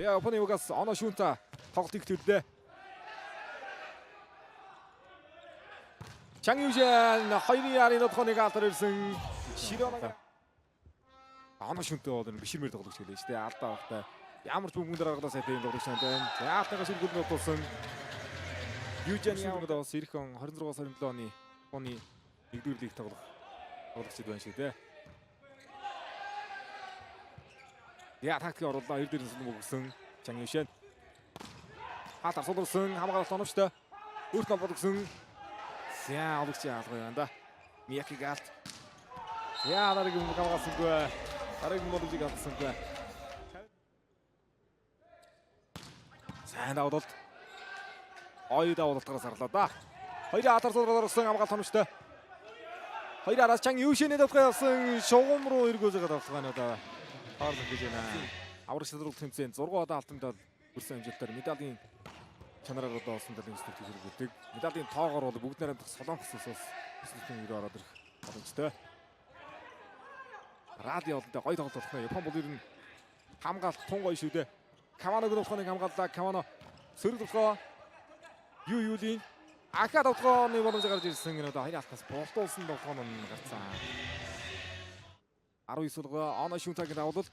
Тэгээ опонигаас оноо шүнта тоглолтыг төлөө. 장유신 2-ын арын нотхоныг алтар ирсэн Широнага оноо шүнтэй бол биширмэр тоглогч гэлээ шүү дээ. Алдаа багтаа ямар ч бүгд дараагаад сайтай юм тоглогч байна. За алтайгаа ширгүүд нь тулсан Южаны явагдаа бас ирхэн 26 сарын 7 оны 1-р лиг тоглогчид байна шүү дээ. Я тактик оруулаа 2 дээрээс нөгөөсөн 장유신 хатар сулсан хамгаалалт оновчтой өөрт нь болгосон. За олгч яалгаа байна да. Мияки галт. За дарыг юм хамгаалсангүй. Дарыг модыг авсангүй. Сайн давуулт. Ой давуултараас арлаа да. Хоёрын хатар сулраар орсон хамгаалалт оновчтой. Хоёрын араас 장유신의 давхайсан шугам руу эргүүлж байгаа давхайнаа да. Хаалт гэж байна. Аврах шалралт тэмцээн 6 удаа алтандад хүрсэн амжилтаар медалийн чанараар одоо олсон талын өсөлт хэрэглэдэг. Медалийн тоогоор бол бүгд найрамдах Солонгос улсаас өсөлтийн өрөө ороод ирэх боломжтой. Радио олонтой гоё тоглолт болох нь Япон бол ер нь хамгаалалт тун гоё шүү дээ. Каваног тоглохыг хамгааллаа. Кавано сөрөг тоглоо. Юлийн Ака тоглооны боломж гарч ирсэн гэнэ одоо хоёрын алтаас болтуулсан тоглоо нь гарцсан. 19 сулгаа оноо шүнтагийн давуулт.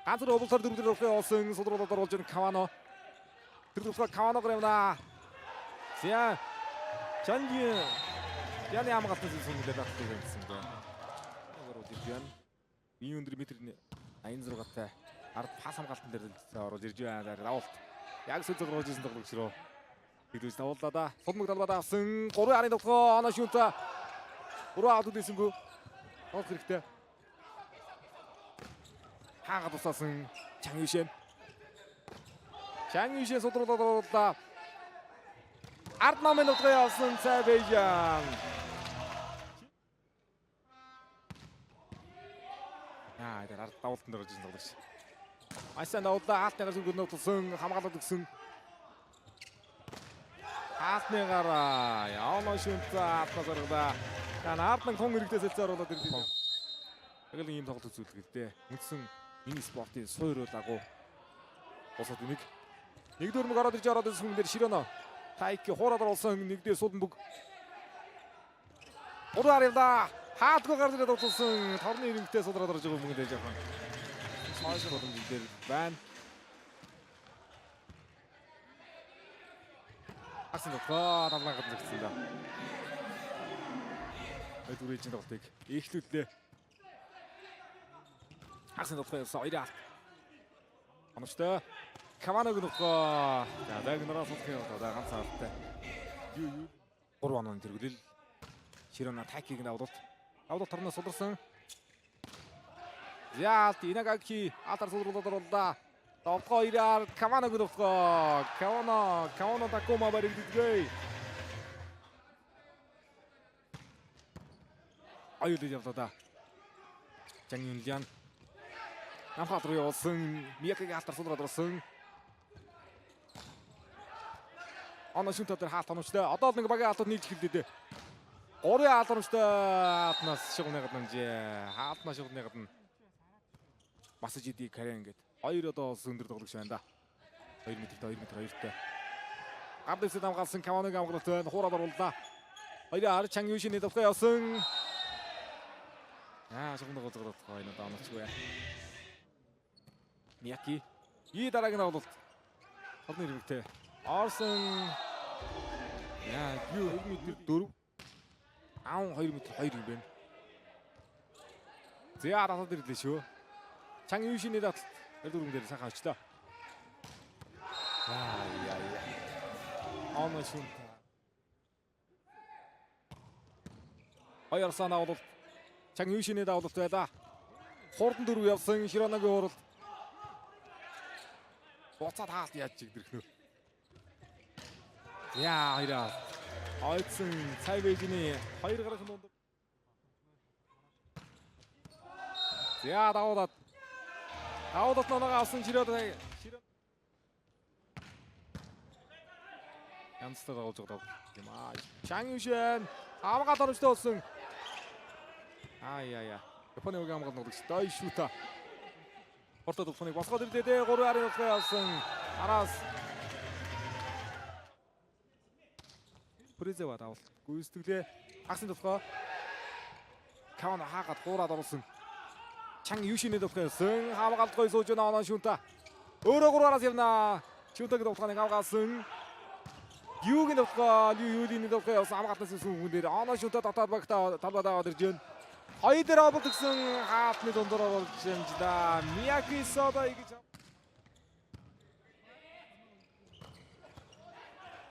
Ганцар облсоор дөрөвдөр олсон судруудаар болж байгаа Кавано. Тэр тусгай Каваног явна. За Жанги яны хамгаалтын зүйлсүүдээр багтдаг байсан дээ. Өөрөөр хэлбэл бие өндөр метрийн 86-тай ард пас хамгаалтан дээр орж ирж байна. Давуулт. Яг сүлзэг руу ирсэн тоглогч руу хэдүүлж давууллаа да. Сулмаг талбайд авсан 3 арын тоглоо оноо шүнтэ. 3 аут дэсэнгүү. Тоглох хэрэгтэй. Хаагаад тусаасан 장유신. 장유신 судруулаад оруулаа. Ард намын нутгаа явсан Азербайджан. Тэр ард давуултанд орж ирсэн тоглогч. Айсан давуулаа хаалтныгаар зүгнөө тулсан хамгаалалт өгсөн. Хаалтныгаар оноо шүнтэ атнаас оргоо. Арднан тун иргэдээсэлцээ оруулаад ирлээ. Яг л ийм тоглолт үзүүлдэг дээ. Үндсэн энэ спортын суурь дагуу босоод нэг 1-р мөг ороод ирсэн хүн дээр Широно Тайки хуураад оруулсан 1-д сулдан бүг 3 арилда хаадгүй гарч ирээд утсан торны ирэмтэй судраад орж байгаа мөнгөнд байж байгаа. Сойш боломж дээр байна. Асан дохоо талбайд зэгцсэн да. Өдөрийн тоглолтыг эхлүүллээ. Асан дохоо хоёроо оновчтой Каваног нөхөө. За дагнараас суулгах одоо ганц хавттай. 3 оноо тэргүүлэл. Широно Тайкиг давуулт. Давуулт торноос суларсан. За Инагаки атар сулруулаад оруулаа. Довгоо ирээр Каваног нөхөө. Кавано такома баригдгээ. Аюулд явлаа да. 장윤리안 남파트 руу явуулсан. Мияки атар сулраад орсон. Оноо шүнтэ дээр хаалт оновчтой. Одоо л нэг багийн хаалтууд нийлж эхэллээ. 3 хаалт оновчтой хаалтнаас шугны гадна хаалтнаас шугны гадна масаж иди карен гээд 2 одоо өндөр тоглогч байна да. 2 метртэй 2 метр 2-тай. Гардээс хамгаалсан Каваног хамгаалалт хуураад орууллаа. 2-аар 장유신의 давхай явсан. Шугны гоцгороод энэ одоо оновчгүй. Мияки и дараагийн тоглолт. Холны хэрэгтэй. Орсон. Юу 2 метр 4. 2 метр 2 юм байна. Зя дараад ирлээ шүү. 장유신의 дат 4 дээр сайхан очлоо. Оноо шүнтэ. Хоёр санаа бол 장유신의 давуулт байлаа. Хурдан 4 явсан Широногийн хурал. Буцаад хаалт яаж чигдэрх нөө. хоёроо. Ойцсон Азербайджаны 2 гарах дунд. давуулаад. Давуулт ногоо авсан Широно. янзтай давуулж байгаа юм аа. 장유신 хамгаалалт оновчтой болсон. Японы хамгаалалт ногч дай шүүта. Орто төвхнийг босгоод ирлээ. 3-аар явуулсан явсан. Араас Призэва давал гүйцэтгэлээ хагсын төвхөө Кавано хаагаад хуураад оруулсан. Чанг Юшины төвхөөсөн хамгаалтгүй сууж байна оноо шүнта. Өөрөө 3-аараас явна. Шүнтагийн төвхөнийг авгаасан. Юугийн төвхөө Юлины төвхөө явсан хамгаалтаас сүүн хүн дээр оноо шүнта татаад багтаа талбад аваад ирж байна. Хоёр дээр аваад гисэн хаатны дундор оруулж юмжда. Мияки Сода гэж.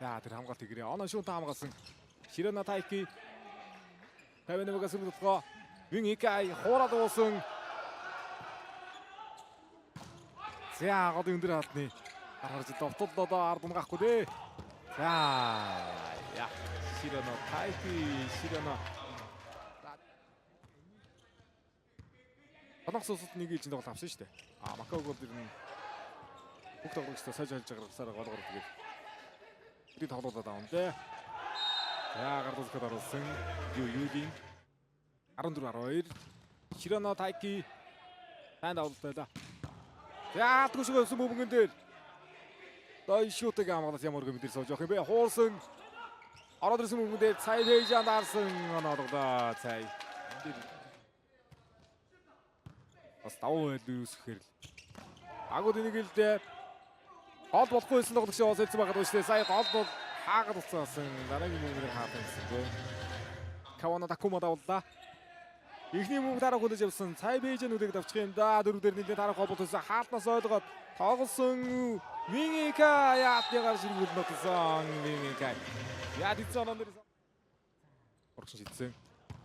За тэр хамгаалт игрээ оноо шүнта хамгаалсан. Широна Тайки Тавеневгаас төвхөө Вин Икай хуураад уусан. За гол өндөр хаалтны гаргаж довтлоо ард унгахгүй дээ. За яа Широна Тайки Широна Танахсууд нэг ээлжинд гол авсан шүү дээ. Макао гол дэр нь бүх тоглогчдоо саж хэлж гаргасаар голгоор тэгээд бид тоглоод авсан дээ. За гардуулахад оруулсан Юлин 14-12 Широна Тайки танд авалтаа. За түгшгөөс мөнгөн дээр дай шүтэг амгалаас ямар гэмээр сууж явах юм бэ? Хуурсан ороод ирсэн мөнгөн дээр цай хейжанд арсан оноодоо цай. Бас давуу байл үүсгэхээр л агууд энийг л дээ гол болохгүйсэн тоглогч бас хэлсэн байгаа дөө шүү дээ. Сая гол бол хаагаад уцаасан дараагийн мөнгөөр хаадаг гэсэн гоо. Кавано Такума давлаа. Эхний мөнгө дараа хүлээж авсан цай бэйжэн үлэг давчих юм да. Дөрөв дээр нэлээд тарах холбоотой хаалтнаас ойлгоод тоглосон Виника яатныгаар ширгүүл нотсон Виника. Яа дицэн оноо нэрсэн. Орчин шидсэн.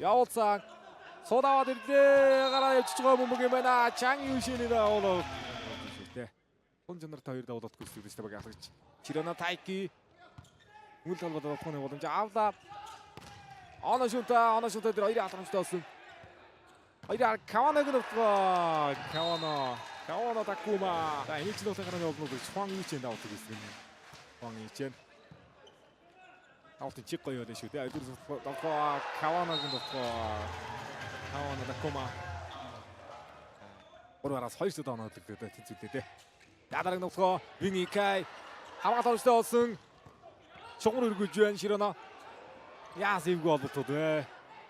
Явуулсан. Содаваад ирлээ. Гараа явчих байгаа мөнгө юм байна. Чанг Юшины даавал. Хүн жанрт хоёр давуулт гүйцэтгэж байгаа асууж. Широна Тайки мөл талбад болохны боломж авлаа. Оноо шүнта дээр хоёрын халамжтай болсон. Хоёрын Каваногийн төвхөө Кавано Такума. За энэ ч нөхөд гараад явуулсан гэж Хуан Ичэн давуулт гэсэн. Хуан Ичэн. Авт чиг гоё байлаа шүү дээ. Өдөр төвхөө Каваногийн төвхөө Кавано Такума. Ороораас хоёр шүд оноо төлөвлөдөө тэнцвэрлээ дээ. Дараагийн төвхөө Виникай хамгаалалт оруулалттай болсон. Чугуур өргөж байна Широна. Яа сэвгүй болболтууд вэ?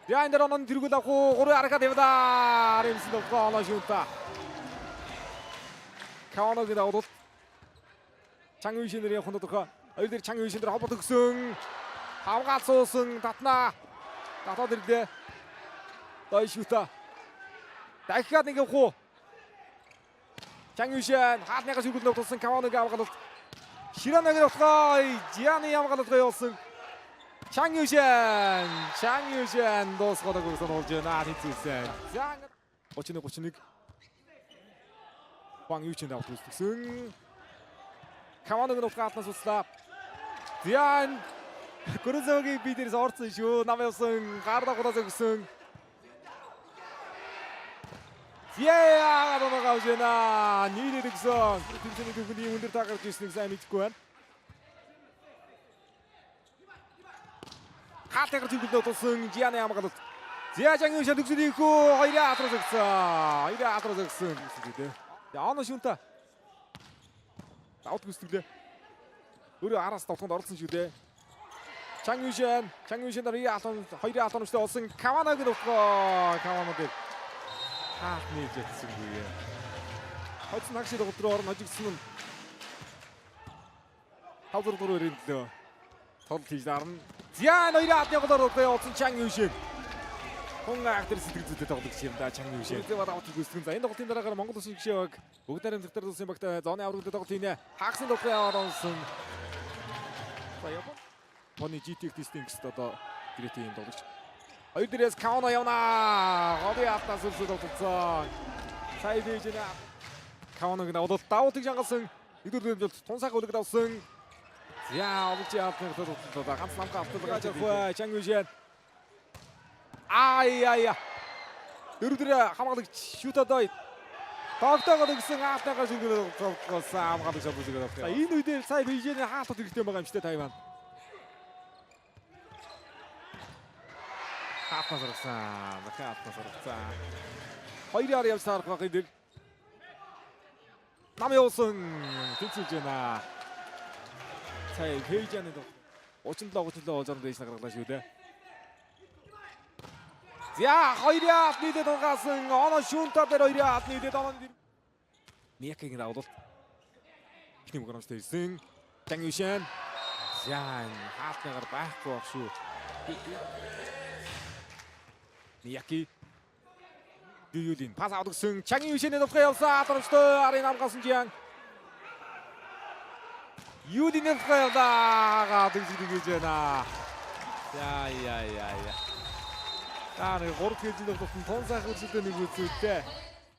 Яа энэ дөрөв тэргүүл авах уу? 3 аргад явдаа. Римсэн төвхөө оноо шүнта. Каваногийн давуулт. Чанг Юшинээр явах нь тохоо. Хоёр дээр Чанг Юшин дээр холбот өгсөн. Хамгаалт суусан татнаа. Татаад ирлээ. Дай шүта. Дахиад нэг явах уу? Чанг Юшин хаалтныхаа шүргүүл нутсан Каваногийн хамгаалалт. Широногийн тохоо Жианы хамгаалалт явуулсан. Чанг Юшин дуусгаад өгсөн болж байна. Хэцүүсэн. За 31 Хуан Ючин давтал үзсэн. Каваногийн утгаатнаас услаа. Зян Курозогийн бидэрс орсон шүү. Нам явсан гардаа гудаас өгсөн. Яа гадаа гавжена. Нийлээд өгсөн. Тэмцээний төвхний өндөр таагарч ирснийг сайн мэдэхгүй байна. Хаалтайгаар зүгдэл тулсан Жианы хамгаалалт. Чанг Юшин төгсөлийн хөө хоёрын атраас өгсөн. За оноо шүнта. Давт гүйцэтгэлээ. Өөрөө араас давтаханд оролцсон шүү дээ. Чанг Юшин дээр хоёрын атомжтой болсон Каваногийн төвхөө Кавано дээр хаалтны житсэнгүй. Хоцсон хагшид өдрөө орно хожигдсон нь. 5-4-ээр лөө. Тол хийж дарна. Зян хоёрын атны голоор явуулсан Чанг Юшин. Хүн актер сэтгэл зүйтэй тоглогч юм да Чанг Юшин. Тэгээ даваад гүйцэтгэн. За энэ тоглолтын дараагаар Монгол улсын гишээ баг бүгд найрамд зэгтэр улсын багт зооны аврагтай тоглолт хийнэ. Хагсын төвхөө яваад онсон. За Япон. Моны GT тестингс одоо гэрээтэй юм тоглогч. Хоёр дээрээс Кавано явна. Голын атнаас өрсөд тоглолцсон. Сая дээжнэ. Каваногийн давуултыг шангалсан. Өдөр тунсаг үлгэж авсан. За олж яатны тоглолтод ганц намхаа автуулгаж авах Чанг Юшин. Ай. Дөрөвдөр хамгаалагч шүтадой. Тогтоогод өгсөн хаалтайгаа шүгэл тоглосон хамгаалагч шалгуулж авах. За энэ үедээ сая Бээжиний хаалтууд хэрэгтэй байгаа юм шүү дээ Тайван. Хаалтнаас орсон. Хоёроор явж саарах байх энэ. 남효승 뒷줄지나 차에 회의지 않는 도 37 어저는 대신 나가다 시우대 자 허이리앗 니데 동가승 어느 슌타베로 허이리앗 니데 동안 니약하게 나오도 힘을 걸어 스테이승 장유신 자 하트가 빠고 슈 니약기 유유딘 파사우득승 장유신의 높게였사 떨어지도 아래 남가승 지향 유딘의 높게였다가 등지르기제나 야야야야 나는 그렇게 지도 높은 본사가 지도는 그 때